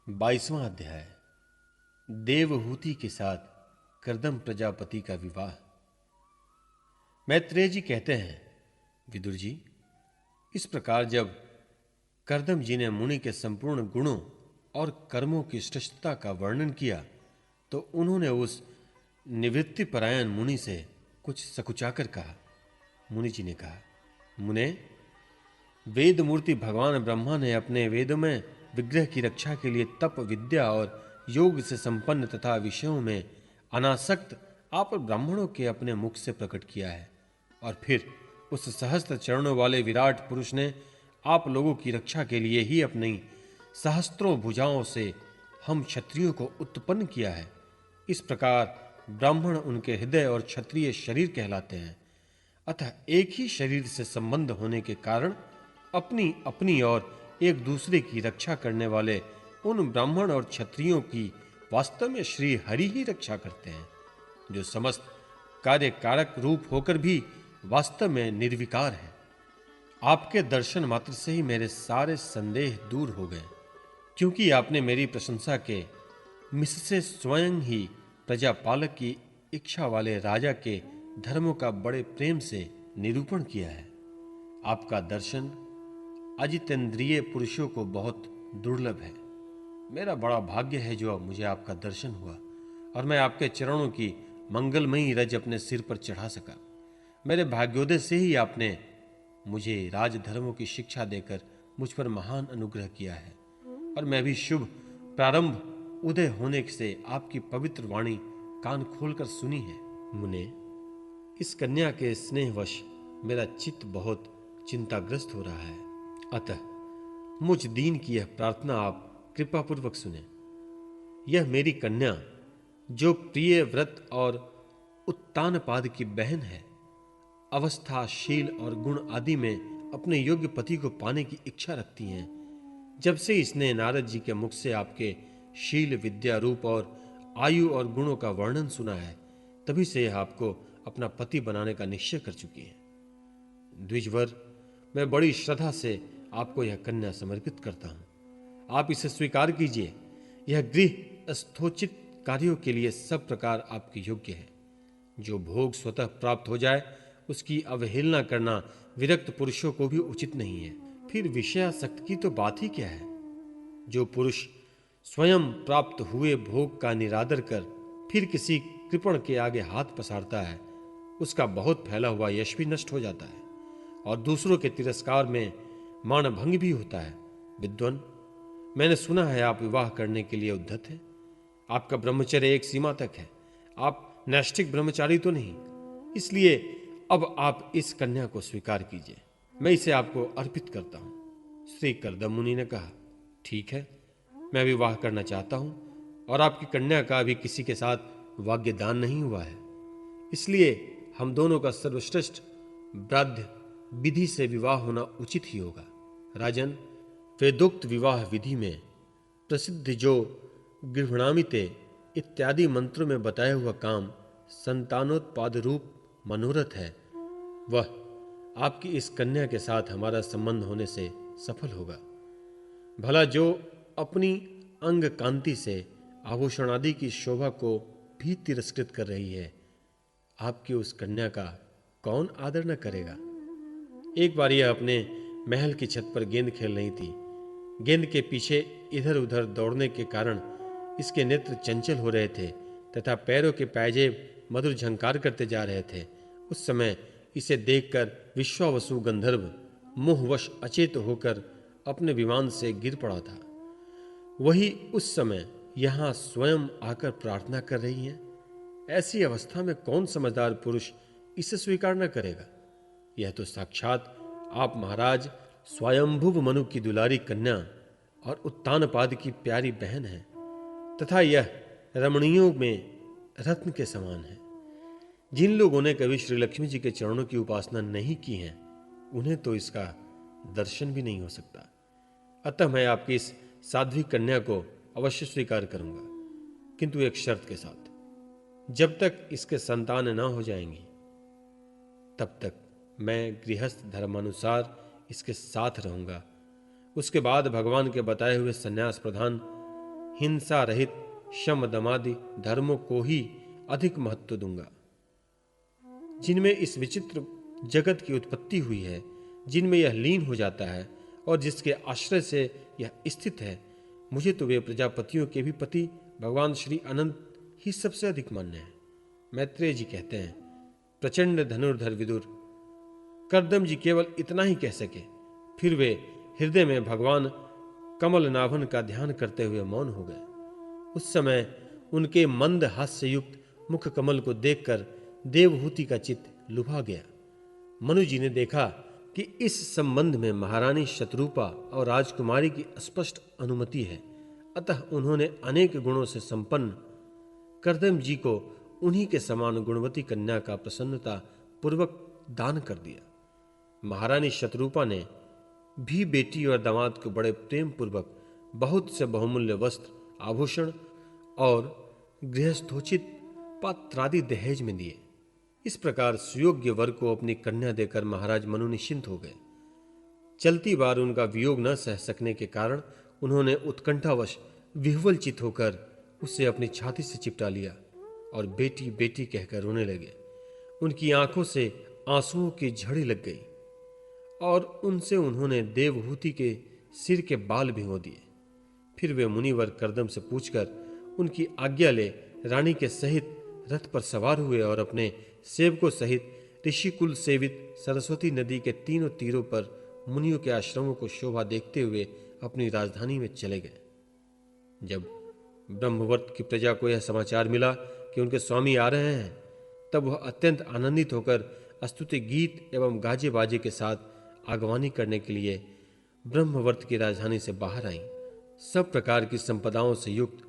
22वां अध्याय। देवहूति के साथ कर्दम प्रजापति का विवाह। मैत्रेय जी कहते हैं, विदुर जी, इस प्रकार जब कर्दम जी ने मुनि के संपूर्ण गुणों और कर्मों की श्रेष्ठता का वर्णन किया तो उन्होंने उस निवृत्ति परायण मुनि से कुछ सकुचाकर कहा। मुनि जी ने कहा, मुने, वेद मूर्ति भगवान ब्रह्मा ने अपने वेदों में विग्रह की रक्षा के लिए तप विद्या और योग से संपन्न तथा विषयों में अनासक्त आप ब्राह्मणों के अपने मुख से प्रकट किया है, और फिर उस सहस्त्र चरणों वाले विराट पुरुष ने आप लोगों की रक्षा के लिए ही अपनी सहस्त्रों भुजाओं से हम क्षत्रियों को उत्पन्न किया है। इस प्रकार ब्राह्मण उनके हृदय और क्षत्रिय शरीर कहलाते हैं। अतः एक ही शरीर से संबंध होने के कारण अपनी अपनी और एक दूसरे की रक्षा करने वाले उन ब्राह्मण और क्षत्रियों की वास्तव में श्री हरि ही रक्षा करते हैं, जो समस्त कार्य कारक रूप होकर भी वास्तव में निर्विकार है। आपके दर्शन मात्र से ही मेरे सारे संदेह दूर हो गए, क्योंकि आपने मेरी प्रशंसा के मिससे स्वयं ही प्रजापालक की इच्छा वाले राजा के धर्मों का बड़े प्रेम से निरूपण किया है। आपका दर्शन अजितेंद्रिय पुरुषों को बहुत दुर्लभ है। मेरा बड़ा भाग्य है जो मुझे आपका दर्शन हुआ और मैं आपके चरणों की मंगलमयी रज अपने सिर पर चढ़ा सका। मेरे भाग्योदय से ही आपने मुझे राजधर्मों की शिक्षा देकर मुझ पर महान अनुग्रह किया है, और मैं भी शुभ प्रारंभ उदय होने से आपकी पवित्र वाणी कान खोलकर सुनी है। मुने, इस कन्या के स्नेहवश मेरा चित्त बहुत चिंताग्रस्त हो रहा है, अतः मुझ दीन की यह प्रार्थना आप कृपा पूर्वक सुने। यह मेरी कन्या, जो प्रिय व्रत और उत्तानपाद की बहन है, अवस्था, शील और गुण आदि में अपने योग्य पति को पाने की इच्छा रखती हैं। जब से इसने नारद जी के मुख से आपके शील, विद्या, रूप और आयु और गुणों का वर्णन सुना है, तभी से यह आपको अपना पति बनाने का निश्चय कर चुकी है। द्विजवर, मैं बड़ी श्रद्धा से आपको यह कन्या समर्पित करता हूं। आप इसे स्वीकार कीजिए। यह गृह स्थोचित कार्यों के लिए सब प्रकार आपके योग्य है। जो भोग स्वतः प्राप्त हो जाए उसकी अवहेलना करना विरक्त पुरुषों को भी उचित नहीं है। फिर विषयासक्त की तो बात ही क्या है। जो पुरुष स्वयं प्राप्त हुए भोग का निरादर कर फिर किसी कृपण के आगे हाथ पसारता है, उसका बहुत फैला हुआ यश भी नष्ट हो जाता है और दूसरों के तिरस्कार में मानभंग भी होता है। विद्वान, मैंने सुना है आप विवाह करने के लिए उद्धत हैं। आपका ब्रह्मचर्य एक सीमा तक है। आप नैष्ठिक ब्रह्मचारी तो नहीं, इसलिए अब आप इस कन्या को स्वीकार कीजिए। मैं इसे आपको अर्पित करता हूं। श्री कर्दम मुनि ने कहा, ठीक है, मैं विवाह करना चाहता हूं, और आपकी कन्या का अभी किसी के साथ वाग्यदान नहीं हुआ है, इसलिए हम दोनों का सर्वश्रेष्ठ ब्राध्य विधि से विवाह होना उचित ही होगा। राजन, वेदोक्त विवाह विधि में प्रसिद्ध जो गृह्णामिते इत्यादि मंत्रों में बताया हुआ काम संतानोत्पाद रूप मनोरथ है, वह आपकी इस कन्या के साथ हमारा संबंध होने से सफल होगा। भला जो अपनी अंग कांति से आभूषण आदि की शोभा को भी तिरस्कृत कर रही है, आपकी उस कन्या का कौन आदर न करेगा। एक बार यह अपने महल की छत पर गेंद खेल रही थी। गेंद के पीछे इधर उधर दौड़ने के कारण इसके नेत्र चंचल हो रहे थे तथा पैरों के पैजेब मधुर झंकार करते जा रहे थे। उस समय इसे देखकर विश्वावसु गंधर्व मोहवश अचेत होकर अपने विमान से गिर पड़ा था। वही उस समय यहां स्वयं आकर प्रार्थना कर रही हैं। ऐसी अवस्था में कौन समझदार पुरुष इसे स्वीकार न करेगा। यह तो साक्षात आप महाराज स्वयंभुव मनु की दुलारी कन्या और उत्तानपाद की प्यारी बहन है, तथा यह रमणियों में रत्न के समान है। जिन लोगों ने कभी श्री लक्ष्मी जी के चरणों की उपासना नहीं की है, उन्हें तो इसका दर्शन भी नहीं हो सकता। अतः मैं आपकी इस साध्वी कन्या को अवश्य स्वीकार करूंगा, किंतु एक शर्त के साथ। जब तक इसके संतान न हो जाएंगी, तब तक मैं गृहस्थ धर्मानुसार इसके साथ रहूंगा। उसके बाद भगवान के बताए हुए संन्यास प्रधान हिंसा रहित शम दमादि धर्मों को ही अधिक महत्व दूंगा, जिनमें इस विचित्र जगत की उत्पत्ति हुई है, जिनमें यह लीन हो जाता है और जिसके आश्रय से यह स्थित है। मुझे तो वे प्रजापतियों के भी पति भगवान श्री अनंत ही सबसे अधिक मान्य है। मैत्रेय जी कहते हैं, प्रचंड धनुर्धर विदुर कर्दम जी केवल इतना ही कह सके, फिर वे हृदय में भगवान कमल नाभन का ध्यान करते हुए मौन हो गए। उस समय उनके मंद हास्य युक्त मुख कमल को देखकर देवहूति का चित्त लुभा गया। मनु जी ने देखा कि इस संबंध में महारानी शतरूपा और राजकुमारी की स्पष्ट अनुमति है, अतः उन्होंने अनेक गुणों से संपन्न कर्दम जी को उन्हीं के समान गुणवती कन्या का प्रसन्नता पूर्वक दान कर दिया। महारानी शतरूपा ने भी बेटी और दामाद को बड़े प्रेम पूर्वक बहुत से बहुमूल्य वस्त्र, आभूषण और गृहस्थोचित पात्रादि दहेज में दिए। इस प्रकार सुयोग्य वर को अपनी कन्या देकर महाराज मनु निश्चिंत हो गए। चलती बार उनका वियोग न सह सकने के कारण उन्होंने उत्कंठावश विह्वल चित होकर उसे अपनी छाती से चिपटा लिया और बेटी बेटी कहकर रोने लगे। उनकी आंखों से आंसुओं की झड़ी लग गई और उनसे उन्होंने देवहूति के सिर के बाल भिगो दिए। फिर वे मुनिवर कर्दम से पूछकर उनकी आज्ञा ले रानी के सहित रथ पर सवार हुए और अपने सेवकों सहित ऋषिकुल सेवित सरस्वती नदी के तीनों तीरों पर मुनियों के आश्रमों को शोभा देखते हुए अपनी राजधानी में चले गए। जब ब्रह्मवर्त की प्रजा को यह समाचार मिला कि उनके स्वामी आ रहे हैं, तब वह अत्यंत आनंदित होकर स्तुति गीत एवं गाजे बाजे के साथ आगवानी करने के लिए ब्रह्मवर्त की राजधानी से बाहर आई। सब प्रकार की संपदाओं से युक्त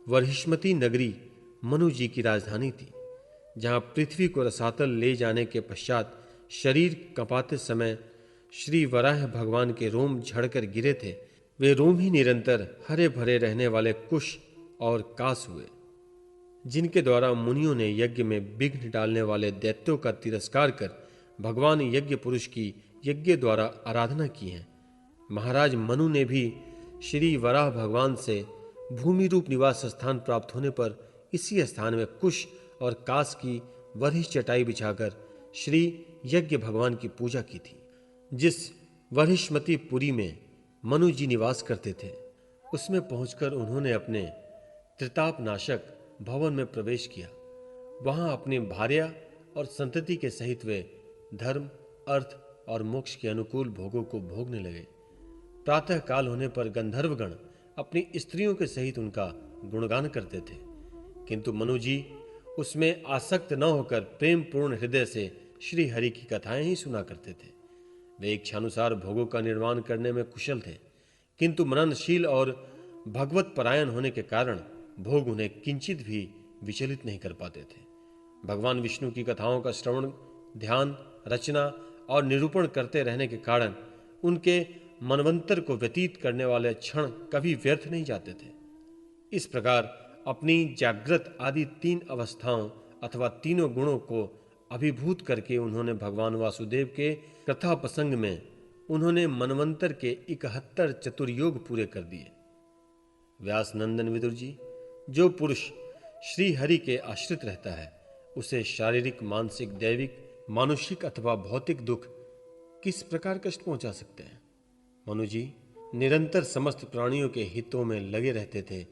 वर्हिष्मती नगरी मनु जी की राजधानी थी, जहां पृथ्वी को रसातल ले जाने के पश्चात शरीर कपाते समय श्री वराह भगवान के रोम झड़कर गिरे थे। वे रोम ही निरंतर हरे भरे रहने वाले कुश और कास हुए, जिनके द्वारा मुनियों ने यज्ञ में विघ्न डालने वाले दैत्यों का तिरस्कार कर भगवान यज्ञ पुरुष की यज्ञ द्वारा आराधना की है। महाराज मनु ने भी श्री वराह भगवान से भूमि रूप निवास स्थान प्राप्त होने पर इसी स्थान में कुश और कास की वरिष्ठ चटाई बिछाकर श्री यज्ञ भगवान की पूजा की थी। जिस वरिष्ठमती पुरी में मनु जी निवास करते थे, उसमें पहुंचकर उन्होंने अपने त्रिताप नाशक भवन में प्रवेश किया। वहां अपनी भार्या और संतति के सहित वे धर्म, अर्थ और मोक्ष के अनुकूल भोगों को भोगने लगे। प्रातः काल होने पर गंधर्वगण अपनी स्त्रियों के सहित उनका गुणगान करते थे, किंतु मनु जी उसमें आसक्त न होकर प्रेम पूर्ण हृदय से श्री हरि की कथाएं ही सुना करते थे। वे इच्छानुसार भोगों का निर्माण करने में कुशल थे, किंतु मननशील और भगवत परायण होने के कारण भोग उन्हें किंचित भी विचलित नहीं कर पाते थे। भगवान विष्णु की कथाओं का श्रवण, ध्यान, रचना और निरूपण करते रहने के कारण उनके मनवंतर को व्यतीत करने वाले क्षण कभी व्यर्थ नहीं जाते थे। इस प्रकार अपनी जागृत आदि तीन अवस्थाओं अथवा तीनों गुणों को अभिभूत करके उन्होंने भगवान वासुदेव के कथा प्रसंग में उन्होंने मनवंतर के 71 चतुर्योग पूरे कर दिए। व्यास नंदन विदुर जी, जो पुरुष श्री हरि के आश्रित रहता है, उसे शारीरिक, मानसिक, दैविक, मानुषिक अथवा भौतिक दुख किस प्रकार कष्ट पहुंचा सकते हैं। मनु जी निरंतर समस्त प्राणियों के हितों में लगे रहते थे।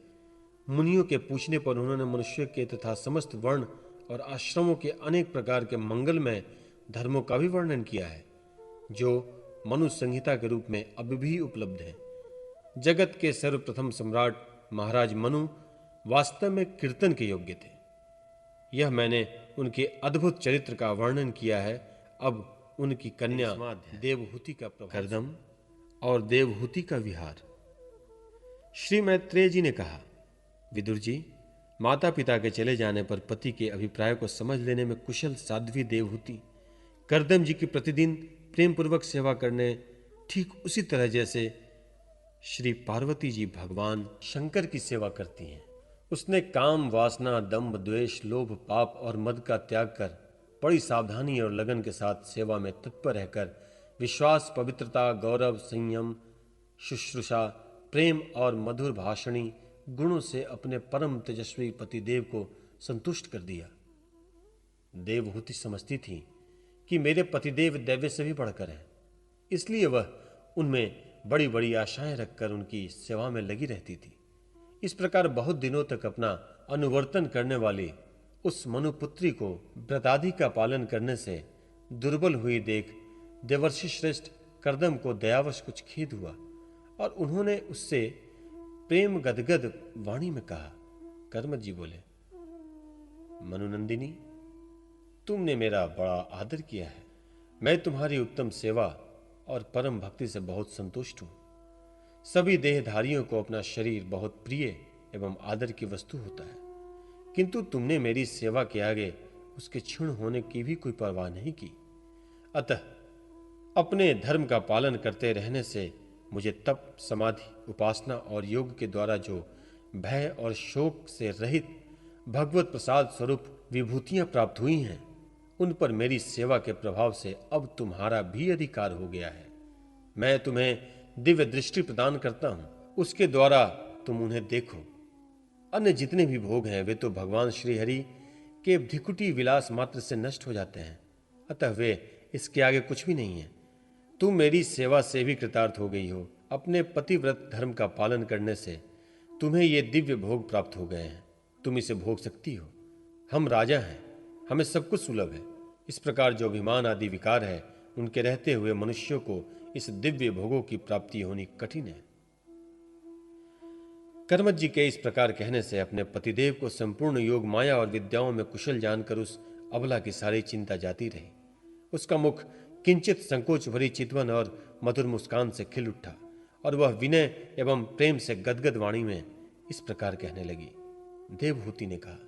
मुनियों के पूछने पर उन्होंने मनुष्य के तथा समस्त वर्ण और आश्रमों के अनेक प्रकार के मंगलमय धर्मों का भी वर्णन किया है, जो मनु संहिता के रूप में अब भी उपलब्ध है। जगत के सर्वप्रथम सम्राट महाराज मनु वास्तव में कीर्तन के योग्य थे। यह मैंने उनके अद्भुत चरित्र का वर्णन किया है। अब उनकी कन्या देवहूति का कर्दम और देवहूति का विहार। श्री मैत्रेय जी ने कहा, विदुर जी, माता पिता के चले जाने पर पति के अभिप्राय को समझ लेने में कुशल साध्वी देवहूति कर्दम जी की प्रतिदिन प्रेम पूर्वक सेवा करने ठीक उसी तरह जैसे श्री पार्वती जी भगवान शंकर की सेवा करती हैं। उसने काम, वासना, दंभ, द्वेष, लोभ, पाप और मद का त्याग कर बड़ी सावधानी और लगन के साथ सेवा में तत्पर रहकर विश्वास, पवित्रता, गौरव, संयम, शुश्रूषा, प्रेम और मधुर भाषणी, गुणों से अपने परम तेजस्वी पतिदेव को संतुष्ट कर दिया। देवहूति समझती थी कि मेरे पतिदेव दैव्य से भी बढ़कर हैं, इसलिए वह उनमें बड़ी बड़ी आशाएं रखकर उनकी सेवा में लगी रहती थी। इस प्रकार बहुत दिनों तक अपना अनुवर्तन करने वाली उस मनुपुत्री को व्रतादि का पालन करने से दुर्बल हुई देख देवर्षि श्रेष्ठ कर्दम को दयावश कुछ खेद हुआ और उन्होंने उससे प्रेम गदगद वाणी में कहा। कर्मज जी बोले, मनुनंदिनी, तुमने मेरा बड़ा आदर किया है। मैं तुम्हारी उत्तम सेवा और परम भक्ति से बहुत संतुष्ट हूं। सभी देहधारियों को अपना शरीर बहुत प्रिय एवं आदर की वस्तु होता है, किंतु तुमने मेरी सेवा के आगे उसके क्षीण होने की भी कोई परवाह नहीं की। अतः अपने धर्म का पालन करते रहने से मुझे तप, समाधि, उपासना और योग के द्वारा जो भय और शोक से रहित भगवत प्रसाद स्वरूप विभूतियां प्राप्त हुई हैं, उन पर मेरी सेवा के प्रभाव से अब तुम्हारा भी अधिकार हो गया है। मैं तुम्हें दिव्य दृष्टि प्रदान करता हूं, उसके द्वारा तुम उन्हें देखो। अन्य जितने भी भोग हैं वे तो भगवान श्रीहरि के भिकुटी विलास मात्र से नष्ट हो जाते हैं, अतः वे इसके आगे कुछ भी नहीं है। तुम मेरी सेवा से भी कृतार्थ हो गई हो। अपने पतिव्रत धर्म का पालन करने से तुम्हें ये दिव्य भोग प्राप्त हो गए हैं, तुम इसे भोग सकती हो। हम राजा हैं, हमें सब कुछ सुलभ है। इस प्रकार जो अभिमान आदि विकार है, उनके रहते हुए मनुष्यों को इस दिव्य भोगों की प्राप्ति होनी कठिन है। कर्मज जी के इस प्रकार कहने से अपने पतिदेव को संपूर्ण योग, माया और विद्याओं में कुशल जानकर उस अबला की सारी चिंता जाती रही। उसका मुख किंचित संकोच भरी चितवन और मधुर मुस्कान से खिल उठा और वह विनय एवं प्रेम से गदगद वाणी में इस प्रकार कहने लगी। देवहूति ने कहा,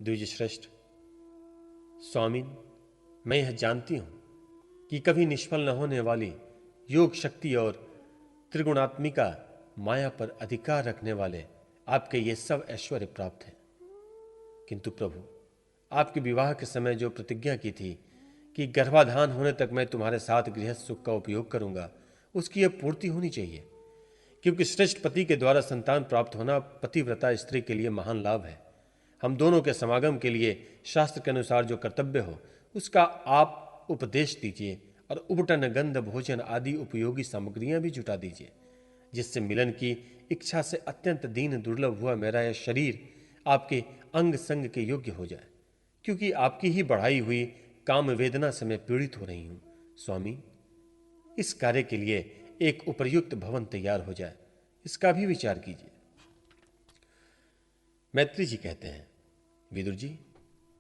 द्विजश्रेष्ठ स्वामिन, मैं यह जानती हूं कि कभी निष्फल न होने वाली योग शक्ति और त्रिगुणात्मिका माया पर अधिकार रखने वाले आपके ये सब ऐश्वर्य प्राप्त हैं, किंतु प्रभु, आपके विवाह के समय जो प्रतिज्ञा की थी कि गर्भाधान होने तक मैं तुम्हारे साथ गृहस्थ सुख का उपयोग करूंगा, उसकी अब पूर्ति होनी चाहिए, क्योंकि श्रेष्ठ पति के द्वारा संतान प्राप्त होना पतिव्रता स्त्री के लिए महान लाभ है। हम दोनों के समागम के लिए शास्त्र के अनुसार जो कर्तव्य हो उसका आप उपदेश दीजिए और उपटन, गंध, भोजन आदि उपयोगी सामग्रियां भी जुटा दीजिए, जिससे मिलन की इच्छा से अत्यंत दीन दुर्लभ हुआ मेरा यह शरीर आपके अंग संग के योग्य हो जाए, क्योंकि आपकी ही बढ़ाई हुई काम वेदना से मैं पीड़ित हो रही हूं। स्वामी, इस कार्य के लिए एक उपयुक्त भवन तैयार हो जाए, इसका भी विचार कीजिए। मैत्री जी कहते हैं, विदुर जी,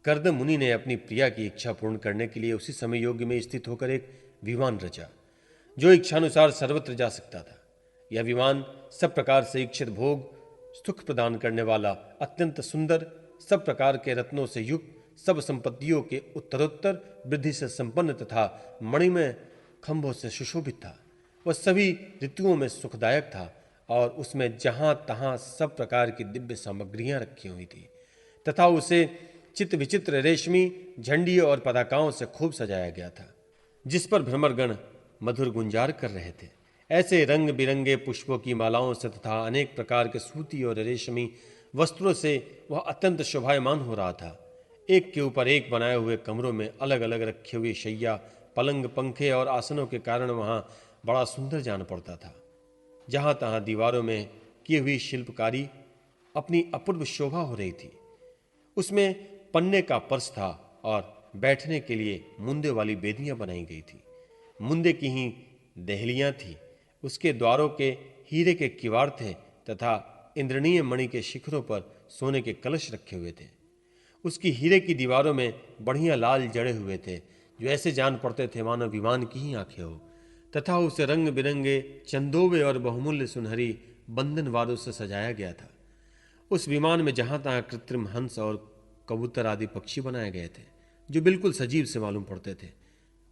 कर्दम मुनि ने अपनी प्रिया की इच्छा पूर्ण करने के लिए उसी समय योग्य में स्थित होकर एक विमान रचा, जो इच्छानुसार सर्वत्र जा सकता था। यह विमान सब प्रकार से इच्छित भोग सुख प्रदान करने वाला, अत्यंत सुंदर, सब प्रकार के रत्नों से युक्त, सब संपत्तियों के उत्तरोत्तर वृद्धि से संपन्न तथा मणिमय खंभों से सुशोभित था। वह सभी ऋतुओं में सुखदायक था और उसमें जहां तहां सब प्रकार की दिव्य सामग्रियां रखी हुई थी तथा उसे चित्र विचित्र रेशमी झंडियों और पताकाओं से खूब सजाया गया था, जिस पर भ्रमरगण मधुर गुंजार कर रहे थे। ऐसे रंग बिरंगे पुष्पों की मालाओं से तथा अनेक प्रकार के सूती और रेशमी वस्त्रों से वह अत्यंत शोभायमान हो रहा था। एक के ऊपर एक बनाए हुए कमरों में अलग अलग रखे हुए शैया, पलंग, पंखे और आसनों के कारण वहां बड़ा सुंदर जान पड़ता था। जहां तहां दीवारों में की हुई शिल्पकारी अपनी अपूर्व शोभा हो रही थी। उसमें पन्ने का पर्स था और बैठने के लिए मुंदे वाली बेदियां बनाई गई थी। मुंदे की ही देहलियां थी। उसके द्वारों के हीरे के किवाड़ थे तथा इंद्रणीय मणि के शिखरों पर सोने के कलश रखे हुए थे। उसकी हीरे की दीवारों में बढ़िया लाल जड़े हुए थे, जो ऐसे जान पड़ते थे मानो विमान की ही आंखें हो, तथा उसे रंग बिरंगे चंदोबे और बहुमूल्य सुनहरी बंधन वारों से सजाया गया था। उस विमान में जहां तहां कृत्रिम हंस और कबूतर आदि पक्षी बनाए गए थे, जो बिल्कुल सजीव से मालूम पड़ते थे।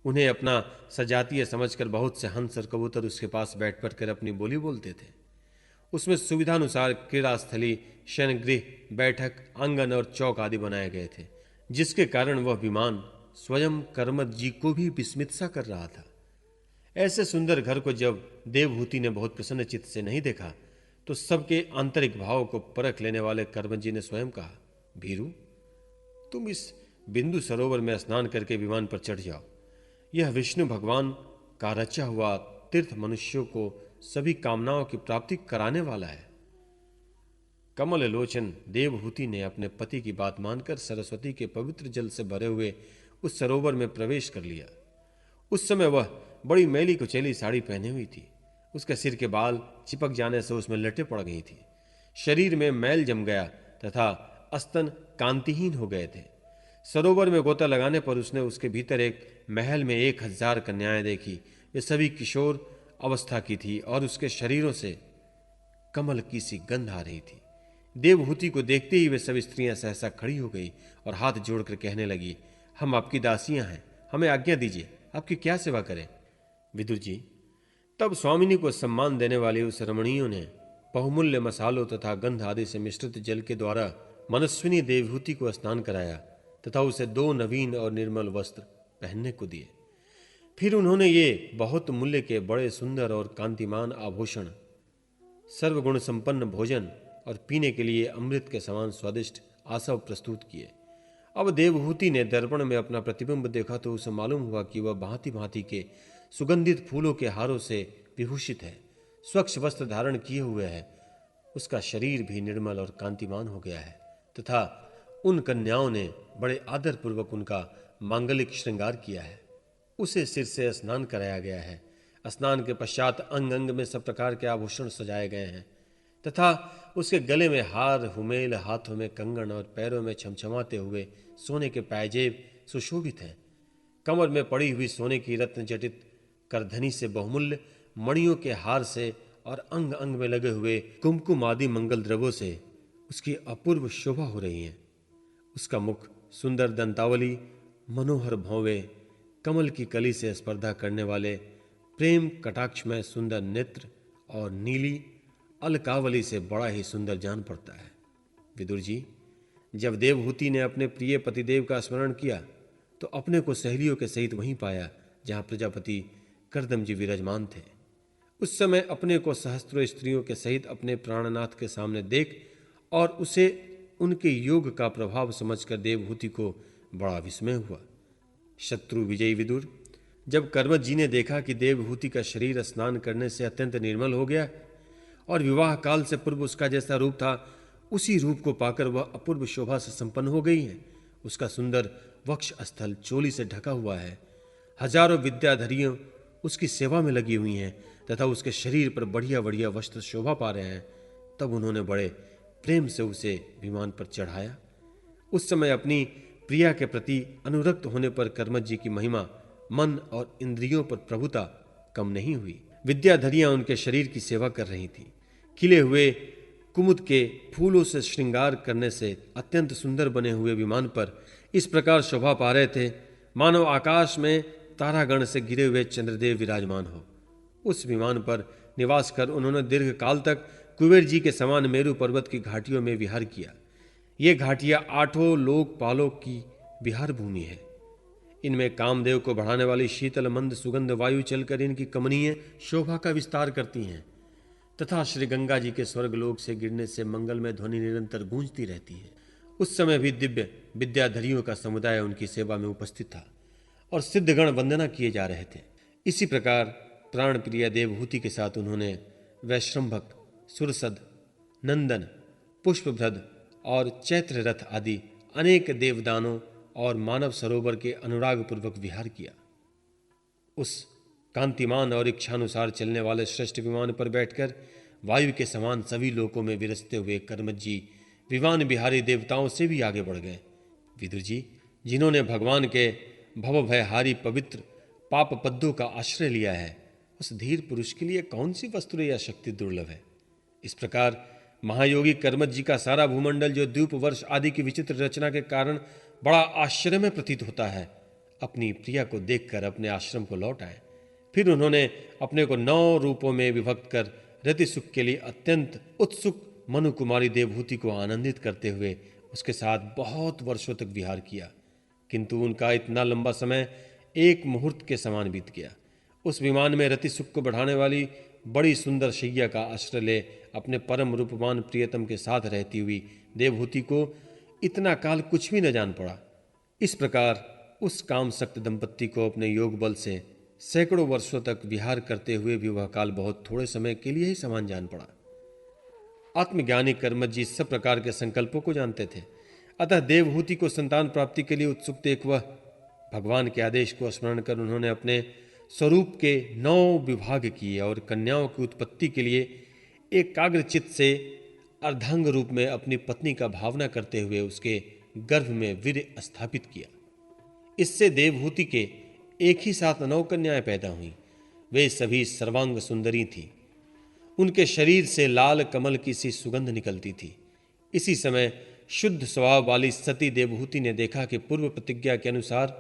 उन्हें अपना सजातीय समझकर बहुत से हंस और कबूतर उसके पास बैठ कर अपनी बोली बोलते थे। उसमें सुविधानुसार क्रीड़ा स्थली, शयनगृह, बैठक, आंगन और चौक आदि बनाए गए थे, जिसके कारण वह विमान स्वयं कर्मठ जी को भी विस्मित सा कर रहा था। ऐसे सुंदर घर को जब देवहूति ने बहुत प्रसन्न चित्त से नहीं देखा, तो सबके आंतरिक भाव को परख लेने वाले कर्मठ जी ने स्वयं कहा, भीरू, तुम इस बिंदु सरोवर में स्नान करके विमान पर चढ़ जाओ। यह विष्णु भगवान का रचा हुआ तीर्थ मनुष्यों को सभी कामनाओं की प्राप्ति कराने वाला है। कमल लोचन देवहूति ने अपने पति की बात मानकर सरस्वती के पवित्र जल से भरे हुए उस सरोवर में प्रवेश कर लिया। उस समय वह बड़ी मैली कुचैली साड़ी पहने हुई थी। उसके सिर के बाल चिपक जाने से उसमें लटें पड़ गई थी। शरीर में मैल जम गया तथा स्तन कांतिहीन हो गए थे। सरोवर में गोता लगाने पर उसने उसके भीतर एक महल में 1000 कन्याएं देखी। वे सभी किशोर अवस्था की थी और उसके शरीरों से कमल की सी गंध आ रही थी। देवहूति को देखते ही वे सब स्त्रियां सहसा खड़ी हो गई और हाथ जोड़कर कहने लगी, हम आपकी दासियां हैं, हमें आज्ञा दीजिए, आपकी क्या सेवा करें। विदुर जी, तब स्वामिनी को सम्मान देने वाली उस रमणियों ने बहुमूल्य मसालों तथा गंध आदि से मिश्रित जल के द्वारा मनस्विनी देवहूति को स्नान कराया तथा उसे 2 नवीन और निर्मल वस्त्र पहनने को दिए। फिर उन्होंने ये बहुत मूल्य के बड़े सुंदर और कांतिमान आभूषण, सर्वगुण संपन्न भोजन और पीने के लिए अमृत के समान स्वादिष्ट आसव प्रस्तुत किए। अब देवहूति ने दर्पण में अपना प्रतिबिंब देखा तो उसे मालूम हुआ कि वह भांति भांति के सुगंधित फूलों के हारों से विभूषित है, स्वच्छ वस्त्र धारण किए हुए है। उसका शरीर भी निर्मल और कांतिमान हो गया है तथा उन कन्याओं ने बड़े आदर पूर्वक उनका मांगलिक श्रृंगार किया है। उसे सिर से स्नान कराया गया है। स्नान के पश्चात अंग अंग में सब प्रकार के आभूषण सजाए गए हैं तथा उसके गले में हार, हुमेल, हाथों में कंगन और पैरों में छमछमाते हुए सोने के पायजेब सुशोभित हैं। कमर में पड़ी हुई सोने की रत्न जटित करधनी से बहुमूल्य मणियों के हार से और अंग अंग में लगे हुए कुमकुम आदि मंगल द्रव्यों से उसकी अपूर्व शोभा हो रही है। उसका मुख सुंदर दंतावली, मनोहर भौवे, कमल की कली से स्पर्धा करने वाले प्रेम कटाक्ष में सुंदर नेत्र और नीली अलकावली से बड़ा ही सुंदर जान पड़ता है। विदुर जी, जब देवहूति ने अपने प्रिय पतिदेव का स्मरण किया तो अपने को सहेलियों के सहित वहीं पाया जहां प्रजापति कर्दम जी विराजमान थे। उस समय अपने को सहस्त्रों स्त्रियों के सहित अपने प्राणनाथ के सामने देख और उसे उनके योग का प्रभाव समझकर देवहूति को बड़ा विस्मय हुआ। शत्रु विजयी विदुर, जब कर्मठ जी ने देखा कि देवहूति का शरीर स्नान करने से अत्यंत निर्मल हो गया और विवाह काल से पूर्व उसका जैसा रूप था उसी रूप को पाकर वह अपूर्व शोभा से संपन्न हो गई है। उसका सुंदर वक्ष स्थल चोली से ढका हुआ है। हजारों विद्याधरियों उसकी सेवा में लगी हुई हैं तथा उसके शरीर पर बढ़िया बढ़िया वस्त्र शोभा पा रहे हैं। तब उन्होंने बड़े प्रेम से उसे विमान पर चढ़ाया। उस समय अपनी प्रिया के प्रति अनुरक्त होने पर कर्मठ जी की महिमा मन और इंद्रियों पर प्रभुता कम नहीं हुई। विद्याधरियां उनके शरीर की सेवा कर रही थी। खिले हुए कुमुद के फूलों से श्रृंगार करने से अत्यंत सुंदर बने हुए विमान पर इस प्रकार शोभा पा रहे थे मानो आकाश में तारागण से घिरे हुए चंद्रदेव विराजमान हो। उस विमान पर निवास कर उन्होंने दीर्घ काल तक कुबेर जी के समान मेरु पर्वत की घाटियों में विहार किया। ये घाटियां 8 लोकपालों की विहार भूमि है। इनमें कामदेव को बढ़ाने वाली शीतल मंद सुगंध वायु चलकर इनकी कमनीय शोभा का विस्तार करती हैं तथा श्री गंगा जी के स्वर्गलोक से गिरने से मंगलमय ध्वनि निरंतर गूंजती रहती है। उस समय भी दिव्य विद्याधरियों का समुदाय उनकी सेवा में उपस्थित था और सिद्धगण वंदना किए जा रहे थे। इसी प्रकार प्राण प्रिय देवहूति के साथ उन्होंने वैश्रम्भक, सुरसद, नंदन, पुष्पभ्रद और चैत्र रथ आदि अनेक देवदानों और मानव सरोवर के अनुराग पूर्वक विहार किया। उस कांतिमान और इच्छानुसार चलने वाले श्रेष्ठ विमान पर बैठकर वायु के समान सभी लोकों में विरसते हुए कर्मठ जी विमान बिहारी देवताओं से भी आगे बढ़ गए। विदुर जी, जिन्होंने भगवान के भवभयहारी पवित्र पाप पद्दों का आश्रय लिया है, उस धीर पुरुष के लिए कौन सी वस्तु या शक्ति दुर्लभ है। इस प्रकार महायोगी कर्मठ जी का सारा भूमंडल, जो द्वीप वर्ष आदि की विचित्र रचना के कारण बड़ा आश्चर्य में प्रतीत होता है, अपनी प्रिया को देखकर अपने आश्रम को लौट आए। फिर उन्होंने अपने को 9 रूपों में विभक्त कर रति सुख के लिए अत्यंत उत्सुक मनु कुमारी देवहूति को आनंदित करते हुए उसके साथ बहुत वर्षों तक विहार किया, किंतु उनका इतना लंबा समय एक मुहूर्त के समान बीत गया। उस विमान में रति सुख को बढ़ाने वाली बड़ी सुंदर शैया का आश्रय ले अपने परम रूपवान प्रियतम के साथ रहती हुई देवहूति को इतना काल कुछ भी न जान पड़ा। इस प्रकार उस कामसक्त दंपत्ति को अपने योग बल से सैकड़ों वर्षों तक विहार करते हुए भी वह काल बहुत थोड़े समय के लिए ही समान जान पड़ा। आत्मज्ञानी कर्मठ जी सब प्रकार के संकल्पों को जानते थे, अतः देवहूति को संतान प्राप्ति के लिए उत्सुक देख वह भगवान के आदेश को स्मरण कर उन्होंने अपने स्वरूप के 9 विभाग किए और कन्याओं की उत्पत्ति के लिए एकाग्रचित्त से अर्धांग रूप में अपनी पत्नी का भावना करते हुए उसके गर्भ में वीर्य स्थापित किया। इससे देवहूति के एक ही साथ 9 कन्याएं पैदा हुईं। वे सभी सर्वांग सुंदरी थीं। उनके शरीर से लाल कमल की सी सुगंध निकलती थी। इसी समय शुद्ध स्वभाव वाली सती देवहूति ने देखा कि पूर्व प्रतिज्ञा के अनुसार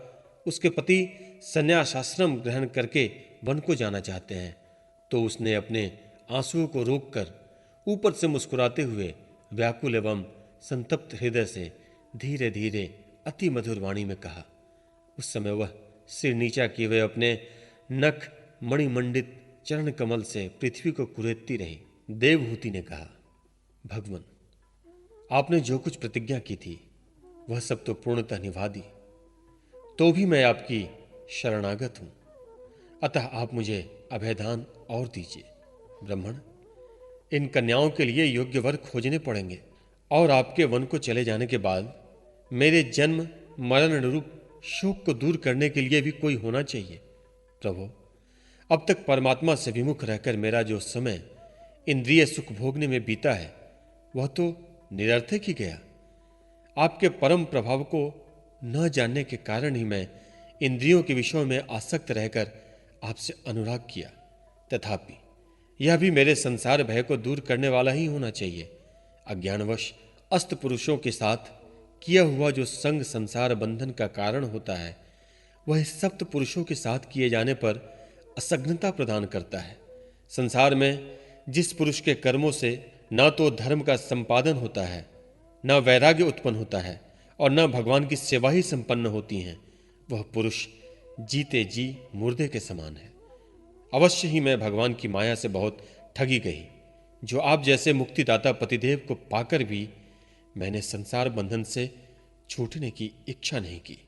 उसके पति संन्यासाश्रम ग्रहण करके वन को जाना चाहते हैं, तो उसने अपने आंसुओं को रोककर ऊपर से मुस्कुराते हुए व्याकुल एवं संतप्त हृदय से धीरे धीरे अति मधुर वाणी में कहा। उस समय वह सिर नीचा किए हुए अपने नख मणिमंडित चरण कमल से पृथ्वी को कुरेदती रही। देवहूति ने कहा, भगवान, आपने जो कुछ प्रतिज्ञा की थी वह सब तो पूर्णतः निभा दी, तो भी मैं आपकी शरणागत हूं, अतः आप मुझे अभयदान और दीजिए। ब्राह्मण, इन कन्याओं के लिए योग्य वर खोजने पड़ेंगे और आपके वन को चले जाने के बाद मेरे जन्म मरण रूप शोक को दूर करने के लिए भी कोई होना चाहिए। प्रभु, अब तक परमात्मा से विमुख रहकर मेरा जो समय इंद्रिय सुख भोगने में बीता है वह तो निरर्थक ही गया। आपके परम प्रभाव को न जानने के कारण ही मैं इंद्रियों के विषयों में आसक्त रहकर आपसे अनुराग किया। तथापि यह भी मेरे संसार भय को दूर करने वाला ही होना चाहिए। अज्ञानवश अस्त पुरुषों के साथ किया हुआ जो संग संसार बंधन का कारण होता है वह सप्त पुरुषों के साथ किए जाने पर असघनता प्रदान करता है। संसार में जिस पुरुष के कर्मों से न तो धर्म का संपादन होता है, न वैराग्य उत्पन्न होता है और न भगवान की सेवा ही संपन्न होती हैं, वह पुरुष जीते जी मुर्दे के समान है। अवश्य ही मैं भगवान की माया से बहुत ठगी गई, जो आप जैसे मुक्तिदाता पतिदेव को पाकर भी मैंने संसार बंधन से छूटने की इच्छा नहीं की।